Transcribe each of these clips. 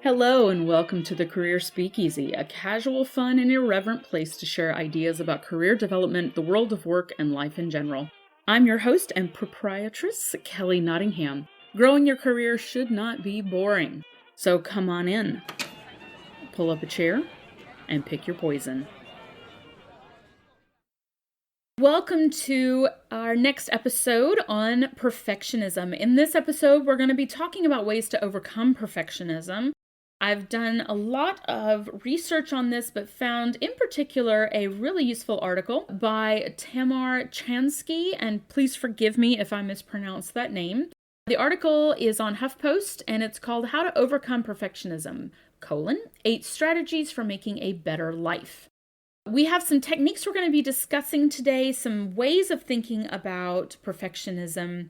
Hello and welcome to the Career Speakeasy, a casual, fun, and irreverent place to share ideas about career development, the world of work, and life in general. I'm your host and proprietress, Kelly Nottingham. Growing your career should not be boring. So come on in, pull up a chair, and pick your poison. Welcome to our next episode on perfectionism. In this episode, we're going to be talking about ways to overcome perfectionism. I've done a lot of research on this, but found in particular a really useful article by Tamar Chansky, and please forgive me if I mispronounce that name. The article is on HuffPost, and it's called How to Overcome Perfectionism, 8 Strategies for Making a Better Life. We have some techniques we're going to be discussing today, some ways of thinking about perfectionism,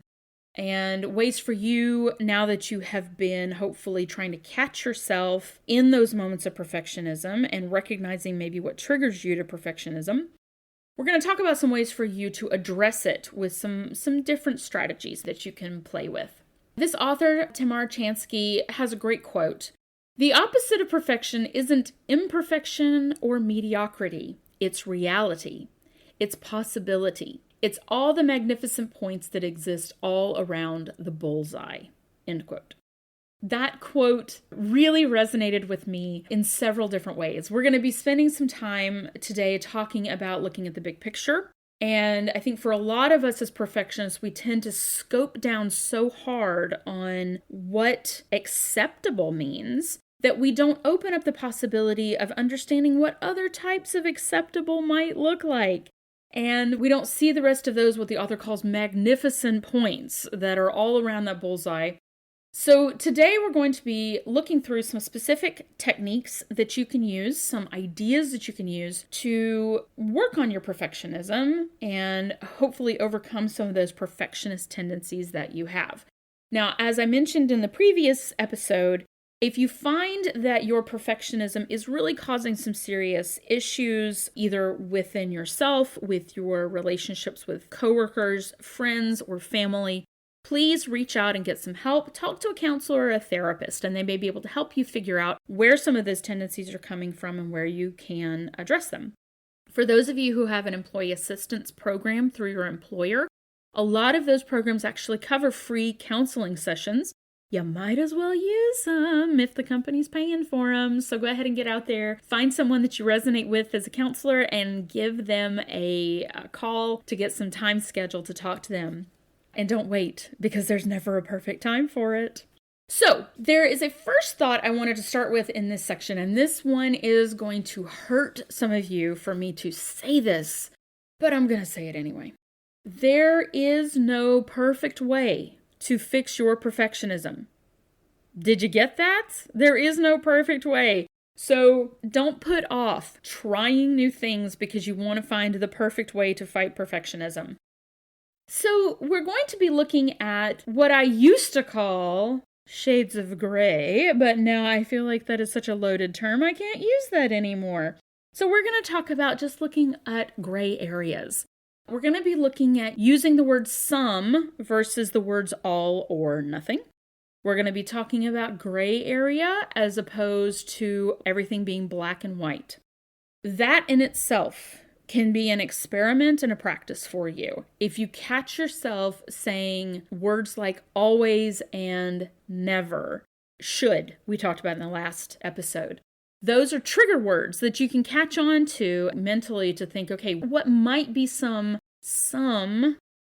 and ways for you, now that you have been hopefully trying to catch yourself in those moments of perfectionism and recognizing maybe what triggers you to perfectionism. We're going to talk about some ways for you to address it with some different strategies that you can play with. This author, Tamar Chansky, has a great quote. The opposite of perfection isn't imperfection or mediocrity. It's reality. It's possibility. It's all the magnificent points that exist all around the bullseye. End quote. That quote really resonated with me in several different ways. We're going to be spending some time today talking about looking at the big picture. And I think for a lot of us as perfectionists, we tend to scope down so hard on what acceptable means that we don't open up the possibility of understanding what other types of acceptable might look like. And we don't see the rest of those, what the author calls magnificent points that are all around that bullseye. So today we're going to be looking through some specific techniques that you can use, some ideas that you can use to work on your perfectionism and hopefully overcome some of those perfectionist tendencies that you have. Now, as I mentioned in the previous episode, if you find that your perfectionism is really causing some serious issues, either within yourself, with your relationships with coworkers, friends, or family, please reach out and get some help. Talk to a counselor or a therapist, and they may be able to help you figure out where some of those tendencies are coming from and where you can address them. For those of you who have an employee assistance program through your employer, a lot of those programs actually cover free counseling sessions. You might as well use them if the company's paying for them. So go ahead and get out there, find someone that you resonate with as a counselor, and give them a call to get some time scheduled to talk to them. And don't wait, because there's never a perfect time for it. So there is a first thought I wanted to start with in this section, and this one is going to hurt some of you for me to say this, but I'm going to say it anyway. There is no perfect way to fix your perfectionism. Did you get that? There is no perfect way. So don't put off trying new things because you want to find the perfect way to fight perfectionism. So we're going to be looking at what I used to call shades of gray, but now I feel like that is such a loaded term, I can't use that anymore. So we're going to talk about just looking at gray areas. We're going to be looking at using the word some versus the words all or nothing. We're going to be talking about gray area as opposed to everything being black and white. That in itself can be an experiment and a practice for you. If you catch yourself saying words like always and never, should, we talked about in the last episode. Those are trigger words that you can catch on to mentally to think, okay, what might be some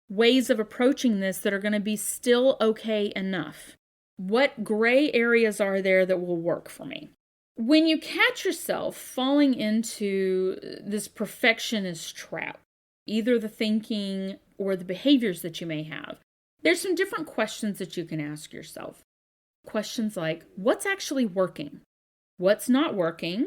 ways of approaching this that are going to be still okay enough? What gray areas are there that will work for me? When you catch yourself falling into this perfectionist trap, either the thinking or the behaviors that you may have, there's some different questions that you can ask yourself. Questions like, what's actually working? What's not working?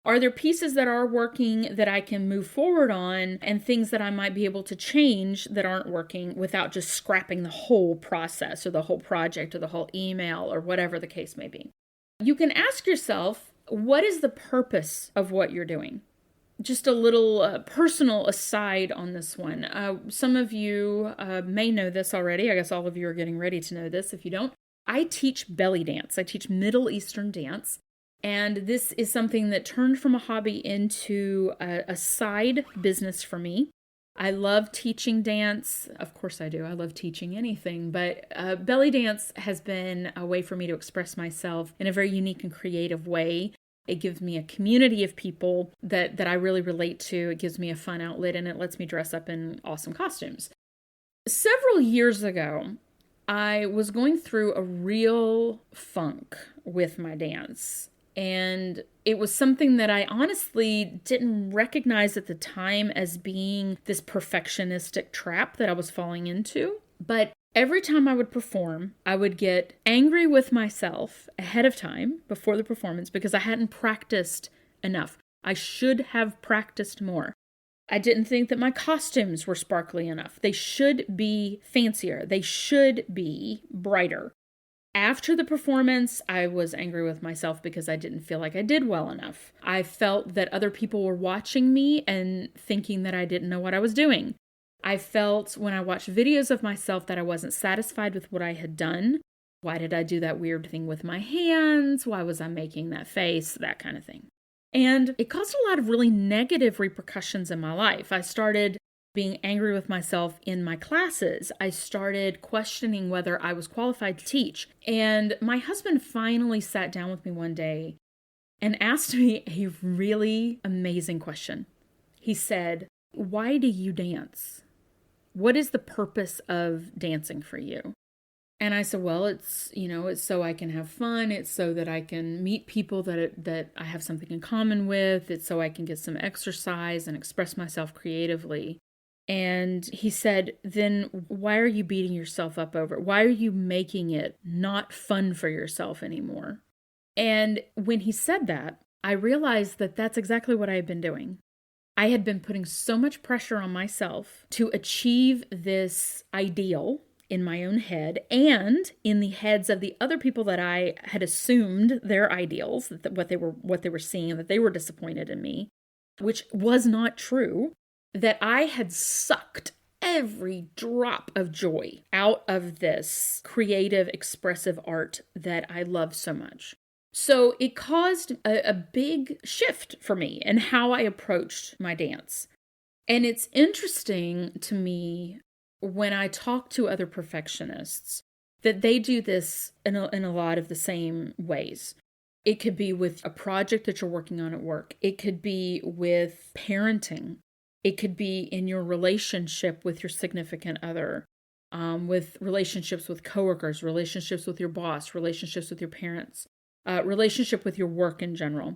Are there pieces that are working that I can move forward on and things that I might be able to change that aren't working without just scrapping the whole process or the whole project or the whole email or whatever the case may be? You can ask yourself, what is the purpose of what you're doing? Just a little personal aside on this one. Some of you may know this already. I guess all of you are getting ready to know this if you don't. I teach belly dance. I teach Middle Eastern dance. And this is something that turned from a hobby into a side business for me. I love teaching dance. Of course I do. I love teaching anything. But belly dance has been a way for me to express myself in a very unique and creative way. It gives me a community of people that I really relate to. It gives me a fun outlet, and it lets me dress up in awesome costumes. Several years ago, I was going through a real funk with my dance. And it was something that I honestly didn't recognize at the time as being this perfectionistic trap that I was falling into. But every time I would perform, I would get angry with myself ahead of time before the performance because I hadn't practiced enough. I should have practiced more. I didn't think that my costumes were sparkly enough. They should be fancier. They should be brighter. After the performance, I was angry with myself because I didn't feel like I did well enough. I felt that other people were watching me and thinking that I didn't know what I was doing. I felt when I watched videos of myself that I wasn't satisfied with what I had done. Why did I do that weird thing with my hands? Why was I making that face? That kind of thing. And it caused a lot of really negative repercussions in my life. I started being angry with myself in my classes. I started questioning whether I was qualified to teach. And my husband finally sat down with me one day and asked me a really amazing question. He said, "Why do you dance? What is the purpose of dancing for you?" And I said, well, it's so I can have fun. It's so that I can meet people that I have something in common with. It's so I can get some exercise and express myself creatively. And he said, then why are you beating yourself up over it? Why are you making it not fun for yourself anymore? And when he said that, I realized that that's exactly what I had been doing. I had been putting so much pressure on myself to achieve this ideal in my own head and in the heads of the other people that I had assumed their ideals, that what they were seeing, that they were disappointed in me, which was not true, that I had sucked every drop of joy out of this creative, expressive art that I love so much. So it caused a big shift for me in how I approached my dance. And it's interesting to me when I talk to other perfectionists that they do this in a lot of the same ways. It could be with a project that you're working on at work. It could be with parenting. It could be in your relationship with your significant other, with relationships with coworkers, relationships with your boss, relationships with your parents, relationship with your work in general.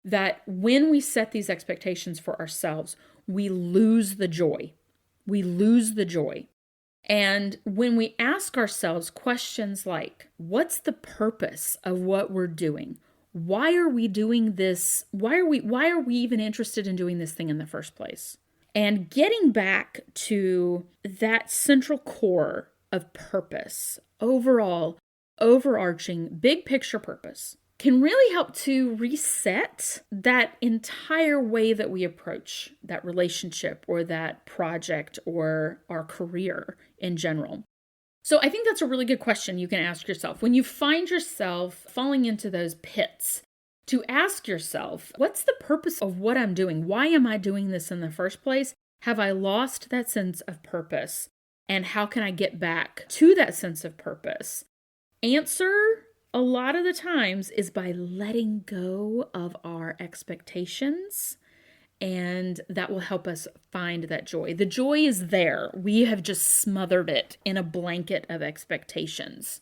That when we set these expectations for ourselves, we lose the joy. We lose the joy. And when we ask ourselves questions like, what's the purpose of what we're doing? Why are we doing this? Why are we even interested in doing this thing in the first place? And getting back to that central core of purpose, overall, overarching, big picture purpose, can really help to reset that entire way that we approach that relationship or that project or our career in general. So I think that's a really good question you can ask yourself. When you find yourself falling into those pits, to ask yourself, what's the purpose of what I'm doing? Why am I doing this in the first place? Have I lost that sense of purpose? And how can I get back to that sense of purpose? Answer, a lot of the times, is by letting go of our expectations, and that will help us find that joy. The joy is there. We have just smothered it in a blanket of expectations.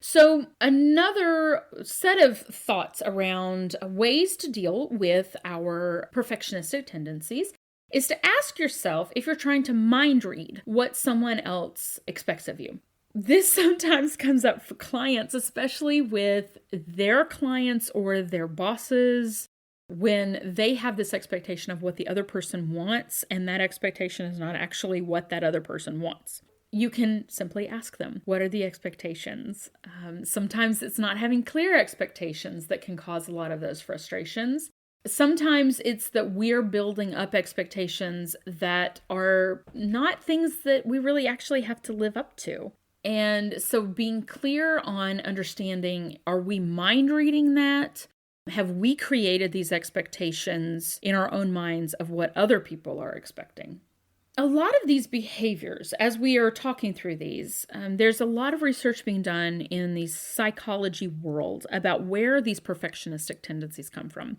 So another set of thoughts around ways to deal with our perfectionistic tendencies is to ask yourself if you're trying to mind read what someone else expects of you. This sometimes comes up for clients, especially with their clients or their bosses, when they have this expectation of what the other person wants, and that expectation is not actually what that other person wants. You can simply ask them, what are the expectations? Sometimes it's not having clear expectations that can cause a lot of those frustrations. Sometimes it's that we're building up expectations that are not things that we really actually have to live up to. And so being clear on understanding, are we mind reading that? Have we created these expectations in our own minds of what other people are expecting? A lot of these behaviors, as we are talking through these, there's a lot of research being done in the psychology world about where these perfectionistic tendencies come from.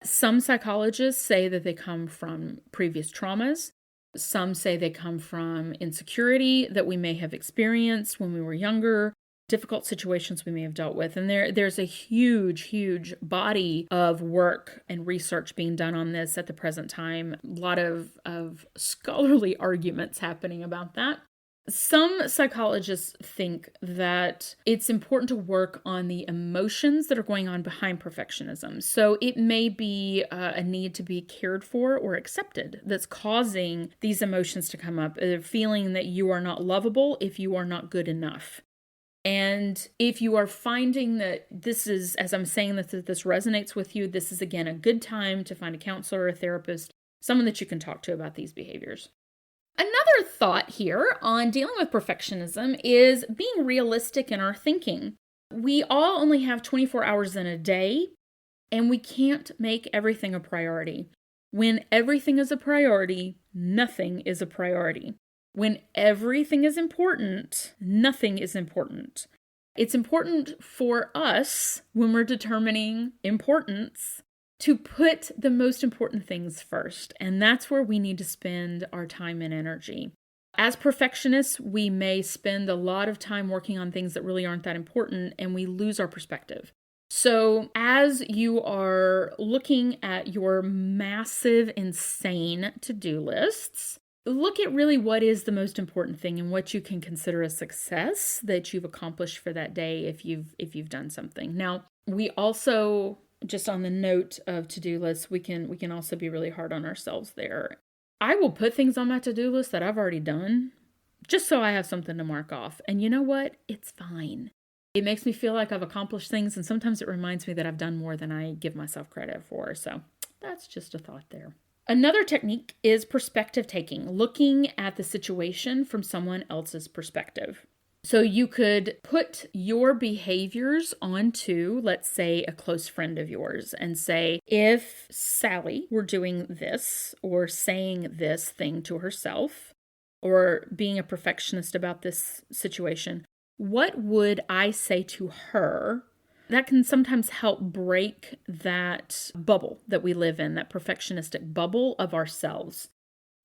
Some psychologists say that they come from previous traumas. Some say they come from insecurity that we may have experienced when we were younger, difficult situations we may have dealt with. And there's a huge body of work and research being done on this at the present time. A lot of scholarly arguments happening about that. Some psychologists think that it's important to work on the emotions that are going on behind perfectionism. So it may be a need to be cared for or accepted that's causing these emotions to come up, a feeling that you are not lovable if you are not good enough. And if you are finding that this is, as I'm saying, that this resonates with you, this is, again, a good time to find a counselor or a therapist, someone that you can talk to about these behaviors. Another thought here on dealing with perfectionism is being realistic in our thinking. We all only have 24 hours in a day, and we can't make everything a priority. When everything is a priority, nothing is a priority. When everything is important, nothing is important. It's important for us, when we're determining importance, to put the most important things first. And that's where we need to spend our time and energy. As perfectionists, we may spend a lot of time working on things that really aren't that important, and we lose our perspective. So as you are looking at your massive, insane to-do lists, look at really what is the most important thing and what you can consider a success that you've accomplished for that day if you've done something. Now, we also, just on the note of to-do lists, we can also be really hard on ourselves there. I will put things on my to-do list that I've already done just so I have something to mark off. And you know what? It's fine. It makes me feel like I've accomplished things, and sometimes it reminds me that I've done more than I give myself credit for. So that's just a thought there. Another technique is perspective taking, looking at the situation from someone else's perspective. So you could put your behaviors onto, let's say, a close friend of yours and say, if Sally were doing this or saying this thing to herself or being a perfectionist about this situation, what would I say to her? That can sometimes help break that bubble that we live in, that perfectionistic bubble of ourselves.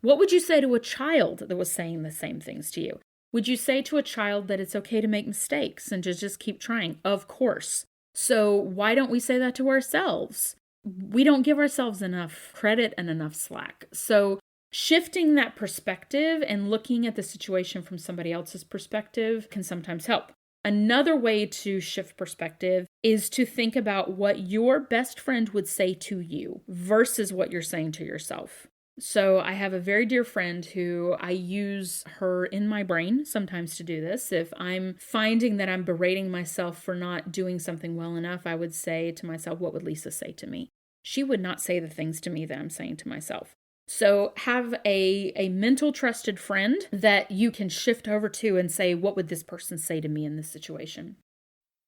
What would you say to a child that was saying the same things to you? Would you say to a child that it's okay to make mistakes and to just keep trying? Of course. So why don't we say that to ourselves? We don't give ourselves enough credit and enough slack. So shifting that perspective and looking at the situation from somebody else's perspective can sometimes help. Another way to shift perspective is to think about what your best friend would say to you versus what you're saying to yourself. So I have a very dear friend who I use her in my brain sometimes to do this. If I'm finding that I'm berating myself for not doing something well enough, I would say to myself, what would Lisa say to me? She would not say the things to me that I'm saying to myself. So have a mental trusted friend that you can shift over to and say, what would this person say to me in this situation?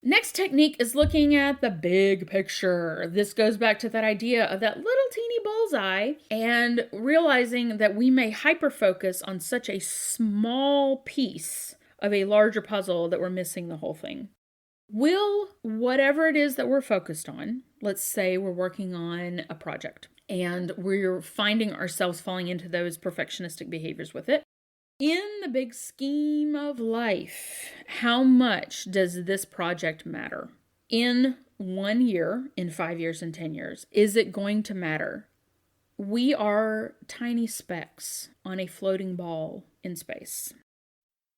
Next technique is looking at the big picture. This goes back to that idea of that little teeny bullseye and realizing that we may hyper-focus on such a small piece of a larger puzzle that we're missing the whole thing. Will whatever it is that we're focused on, let's say we're working on a project and we're finding ourselves falling into those perfectionistic behaviors with it, in the big scheme of life, how much does this project matter? In 1 year, in 5 years, in 10 years, is it going to matter? We are tiny specks on a floating ball in space.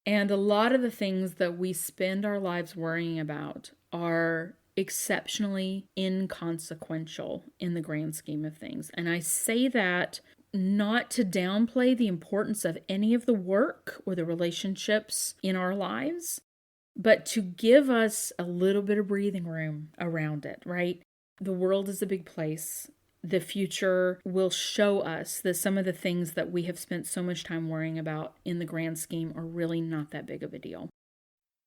And a lot of the things that we spend our lives worrying about are exceptionally inconsequential in the grand scheme of things. And I say that not to downplay the importance of any of the work or the relationships in our lives, but to give us a little bit of breathing room around it, right? The world is a big place. The future will show us that some of the things that we have spent so much time worrying about in the grand scheme are really not that big of a deal.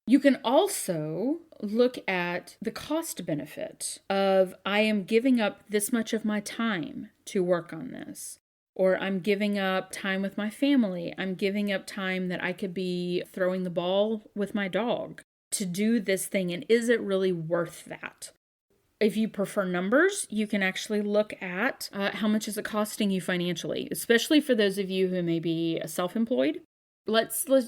You can also look at the cost benefit of I am giving up this much of my time to work on this. Or I'm giving up time with my family. I'm giving up time that I could be throwing the ball with my dog to do this thing. And is it really worth that? If you prefer numbers, you can actually look at how much is it costing you financially, especially for those of you who may be self-employed.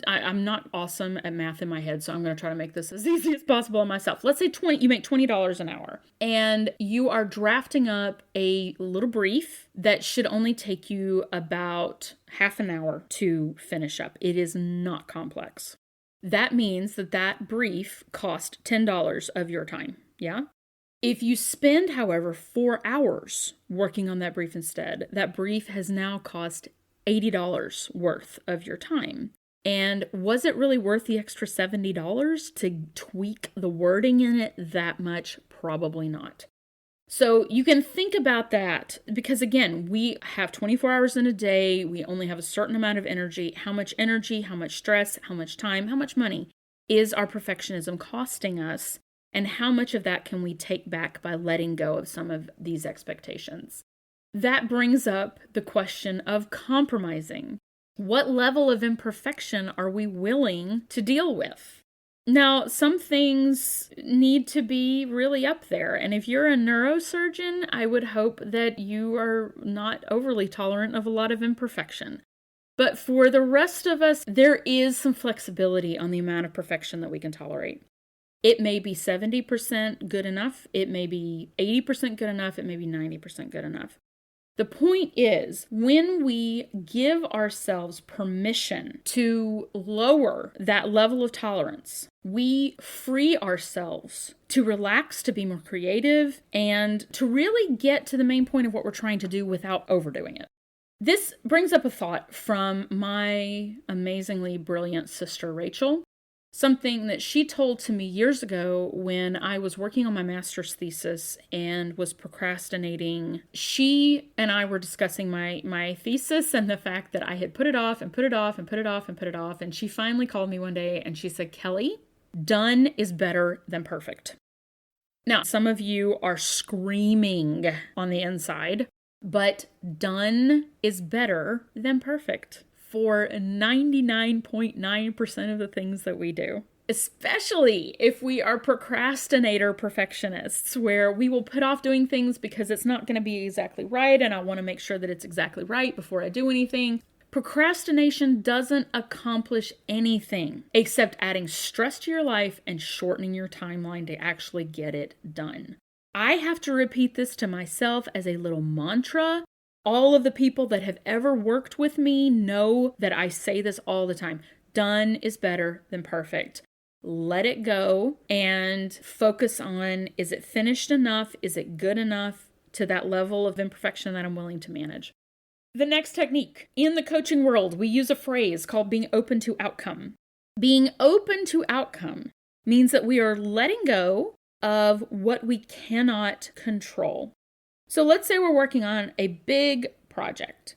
I'm not awesome at math in my head, so I'm going to try to make this as easy as possible on myself. Let's say you make $20 an hour, and you are drafting up a little brief that should only take you about half an hour to finish up. It is not complex. That means that brief cost $10 of your time, yeah? If you spend, however, 4 hours working on that brief instead, that brief has now cost $80 worth of your time. And was it really worth the extra $70 to tweak the wording in it that much? Probably not. So you can think about that because, again, we have 24 hours in a day. We only have a certain amount of energy. How much stress, how much time, how much money is our perfectionism costing us? And how much of that can we take back by letting go of some of these expectations? That brings up the question of compromising. What level of imperfection are we willing to deal with? Now, some things need to be really up there. And if you're a neurosurgeon, I would hope that you are not overly tolerant of a lot of imperfection. But for the rest of us, there is some flexibility on the amount of perfection that we can tolerate. It may be 70% good enough. It may be 80% good enough. It may be 90% good enough. The point is, when we give ourselves permission to lower that level of tolerance, we free ourselves to relax, to be more creative, and to really get to the main point of what we're trying to do without overdoing it. This brings up a thought from my amazingly brilliant sister, Rachel. Something that she told to me years ago when I was working on my master's thesis and was procrastinating. She and I were discussing my thesis and the fact that I had put it off and put it off and put it off and put it off. And she finally called me one day and she said, "Kelly, done is better than perfect." Now, some of you are screaming on the inside, but done is better than perfect for 99.9% of the things that we do. Especially if we are procrastinator perfectionists, where we will put off doing things because it's not going to be exactly right and I want to make sure that it's exactly right before I do anything. Procrastination doesn't accomplish anything except adding stress to your life and shortening your timeline to actually get it done. I have to repeat this to myself as a little mantra. All of the people that have ever worked with me know that I say this all the time. Done is better than perfect. Let it go and focus on, is it finished enough? Is it good enough to that level of imperfection that I'm willing to manage? The next technique. In the coaching world, we use a phrase called being open to outcome. Being open to outcome means that we are letting go of what we cannot control. So let's say we're working on a big project,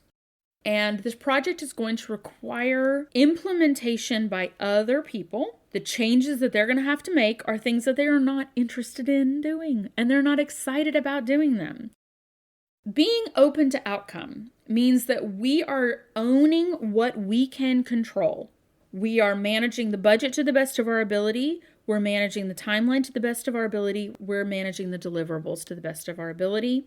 and this project is going to require implementation by other people. The changes that they're going to have to make are things that they are not interested in doing, and they're not excited about doing them. Being open to outcome means that we are owning what we can control. We are managing the budget to the best of our ability. We're managing the timeline to the best of our ability. We're managing the deliverables to the best of our ability.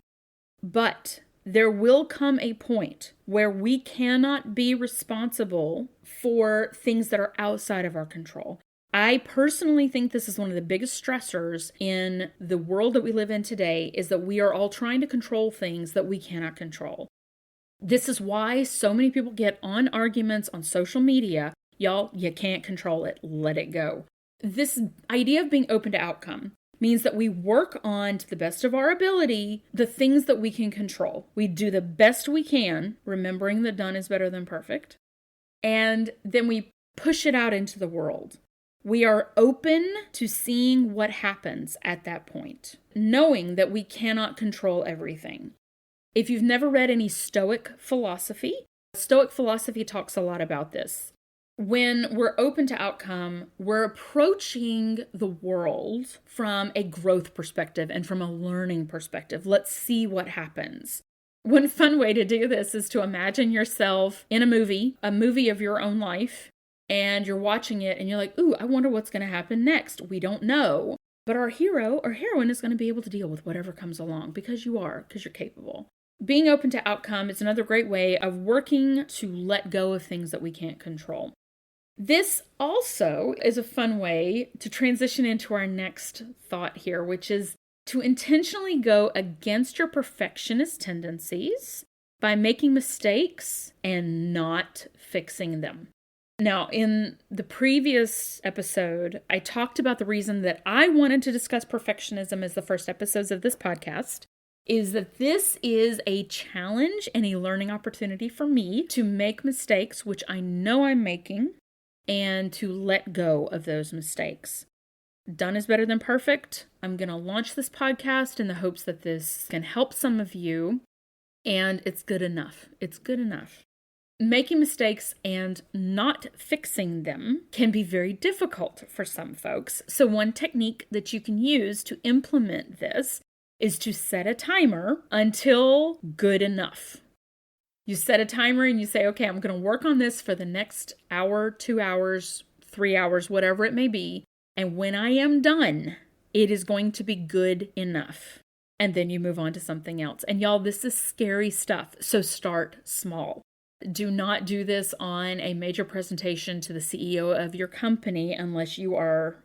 But there will come a point where we cannot be responsible for things that are outside of our control. I personally think this is one of the biggest stressors in the world that we live in today, is that we are all trying to control things that we cannot control. This is why so many people get on arguments on social media. Y'all, you can't control it. Let it go. This idea of being open to outcome means that we work on, to the best of our ability, the things that we can control. We do the best we can, remembering that done is better than perfect. And then we push it out into the world. We are open to seeing what happens at that point, knowing that we cannot control everything. If you've never read any Stoic philosophy talks a lot about this. When we're open to outcome, we're approaching the world from a growth perspective and from a learning perspective. Let's see what happens. One fun way to do this is to imagine yourself in a movie of your own life, and you're watching it and you're like, ooh, I wonder what's going to happen next. We don't know. But our hero or heroine is going to be able to deal with whatever comes along because you're capable. Being open to outcome is another great way of working to let go of things that we can't control. This also is a fun way to transition into our next thought here, which is to intentionally go against your perfectionist tendencies by making mistakes and not fixing them. Now, in the previous episode, I talked about the reason that I wanted to discuss perfectionism as the first episodes of this podcast is that this is a challenge and a learning opportunity for me to make mistakes, which I know I'm making, and to let go of those mistakes. Done is better than perfect. I'm going to launch this podcast in the hopes that this can help some of you, and it's good enough. It's good enough. Making mistakes and not fixing them can be very difficult for some folks. So one technique that you can use to implement this is to set a timer until good enough. You set a timer and you say, okay, I'm going to work on this for the next hour, 2 hours, 3 hours, whatever it may be. And when I am done, it is going to be good enough. And then you move on to something else. And y'all, this is scary stuff. So start small. Do not do this on a major presentation to the CEO of your company unless you are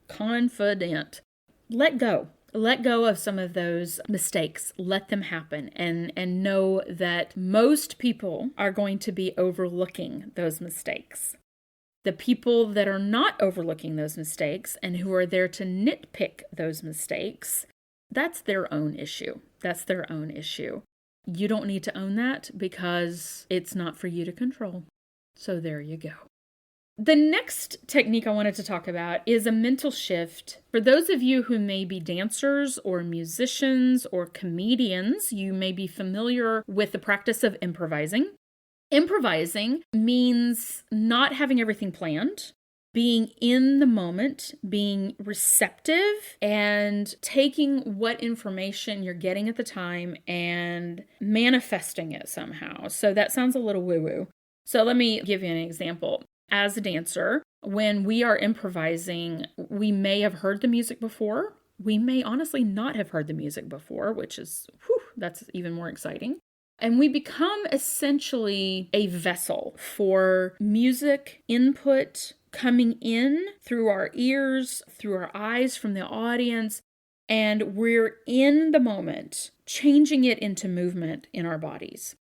confident. Let go. Let go of some of those mistakes. Let them happen and know that most people are going to be overlooking those mistakes. The people that are not overlooking those mistakes and who are there to nitpick those mistakes, that's their own issue. That's their own issue. You don't need to own that because it's not for you to control. So there you go. The next technique I wanted to talk about is a mental shift. For those of you who may be dancers or musicians or comedians, you may be familiar with the practice of improvising. Improvising means not having everything planned, being in the moment, being receptive, and taking what information you're getting at the time and manifesting it somehow. So that sounds a little woo-woo. So let me give you an example. As a dancer, when we are improvising, we may have heard the music before. We may honestly not have heard the music before, which is, that's even more exciting. And we become essentially a vessel for music input coming in through our ears, through our eyes from the audience, and we're in the moment, changing it into movement in our bodies.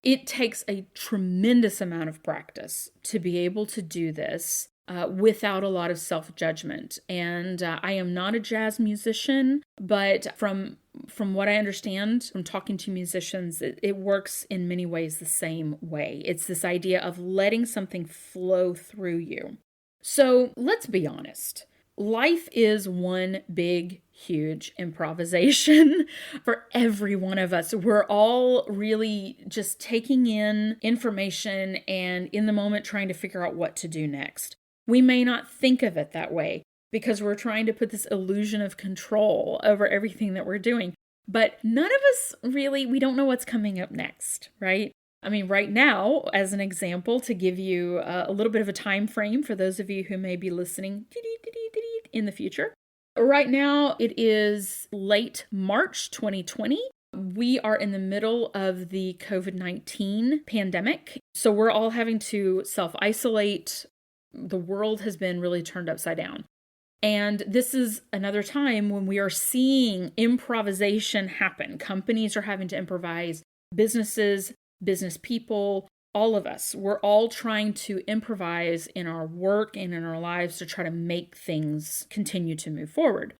It takes a tremendous amount of practice to be able to do this without a lot of self-judgment. And I am not a jazz musician, but from what I understand from talking to musicians, it works in many ways the same way. It's this idea of letting something flow through you. So let's be honest. Life is one big, huge improvisation for every one of us. We're all really just taking in information and in the moment trying to figure out what to do next. We may not think of it that way because we're trying to put this illusion of control over everything that we're doing. But none of us really, we don't know what's coming up next, right? I mean, right now, as an example, to give you a little bit of a time frame for those of you who may be listening in the future. Right now, it is late March 2020. We are in the middle of the COVID-19 pandemic. So we're all having to self-isolate. The world has been really turned upside down. And this is another time when we are seeing improvisation happen. Companies are having to improvise, businesses, business people, all of us. We're all trying to improvise in our work and in our lives to try to make things continue to move forward.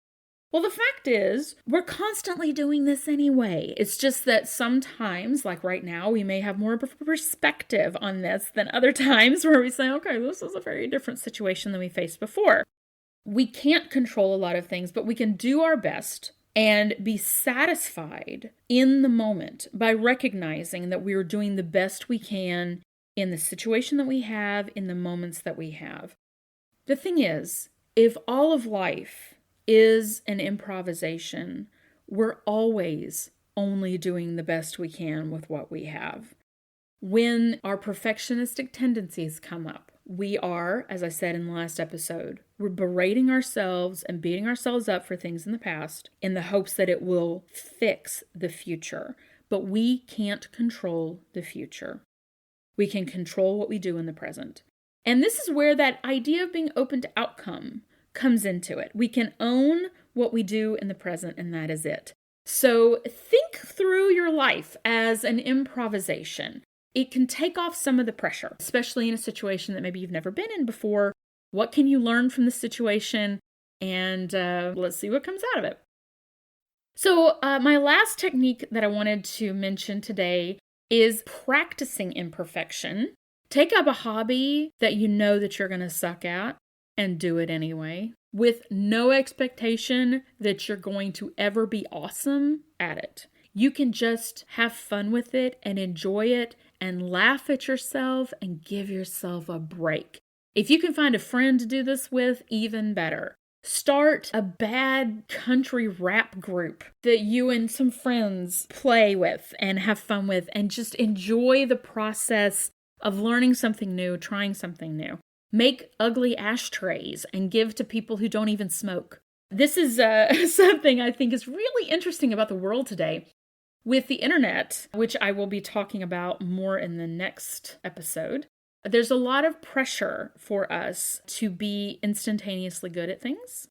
Well, the fact is, we're constantly doing this anyway. It's just that sometimes, like right now, we may have more of a perspective on this than other times where we say, okay, this is a very different situation than we faced before. We can't control a lot of things, but we can do our best and be satisfied in the moment by recognizing that we are doing the best we can in the situation that we have, in the moments that we have. The thing is, if all of life is an improvisation, we're always only doing the best we can with what we have. When our perfectionistic tendencies come up, we are, as I said in the last episode, we're berating ourselves and beating ourselves up for things in the past in the hopes that it will fix the future. But we can't control the future. We can control what we do in the present. And this is where that idea of being open to outcome comes into it. We can own what we do in the present, and that is it. So think through your life as an improvisation. It can take off some of the pressure, especially in a situation that maybe you've never been in before. What can you learn from the situation? And let's see what comes out of it. So my last technique that I wanted to mention today is practicing imperfection. Take up a hobby that you know that you're going to suck at and do it anyway, with no expectation that you're going to ever be awesome at it. You can just have fun with it and enjoy it and laugh at yourself and give yourself a break. If you can find a friend to do this with, even better. Start a bad country rap group that you and some friends play with and have fun with, and just enjoy the process of learning something new, trying something new. Make ugly ashtrays and give to people who don't even smoke. This is something I think is really interesting about the world today. With the internet, which I will be talking about more in the next episode, there's a lot of pressure for us to be instantaneously good at things.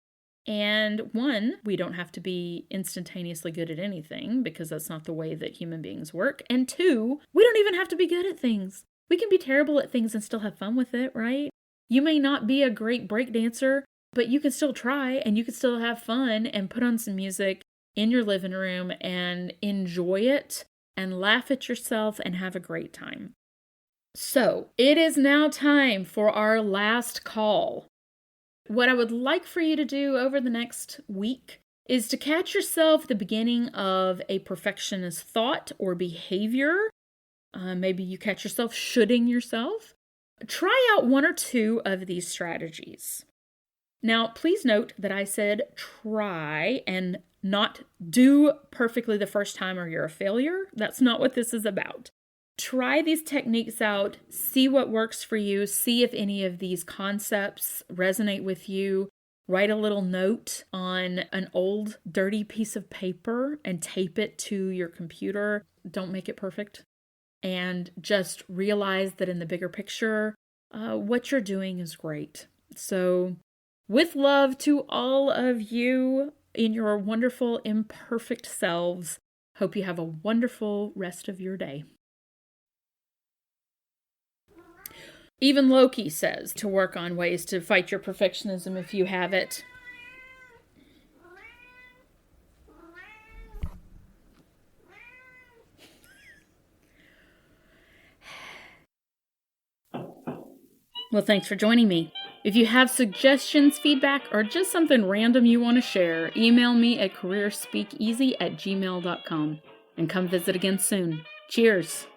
And one, we don't have to be instantaneously good at anything because that's not the way that human beings work. And two, we don't even have to be good at things. We can be terrible at things and still have fun with it, right? You may not be a great break dancer, but you can still try and you can still have fun and put on some music in your living room and enjoy it and laugh at yourself and have a great time. So, it is now time for our last call. What I would like for you to do over the next week is to catch yourself at the beginning of a perfectionist thought or behavior. Maybe you catch yourself shoulding yourself. Try out one or two of these strategies. Now, please note that I said try and not do perfectly the first time or you're a failure. That's not what this is about. Try these techniques out, see what works for you, see if any of these concepts resonate with you. Write a little note on an old, dirty piece of paper and tape it to your computer. Don't make it perfect. And just realize that in the bigger picture, what you're doing is great. So, with love to all of you in your wonderful, imperfect selves, hope you have a wonderful rest of your day. Even Loki says to work on ways to fight your perfectionism if you have it. Well, thanks for joining me. If you have suggestions, feedback, or just something random you want to share, email me at careerspeakeasy@gmail.com and come visit again soon. Cheers.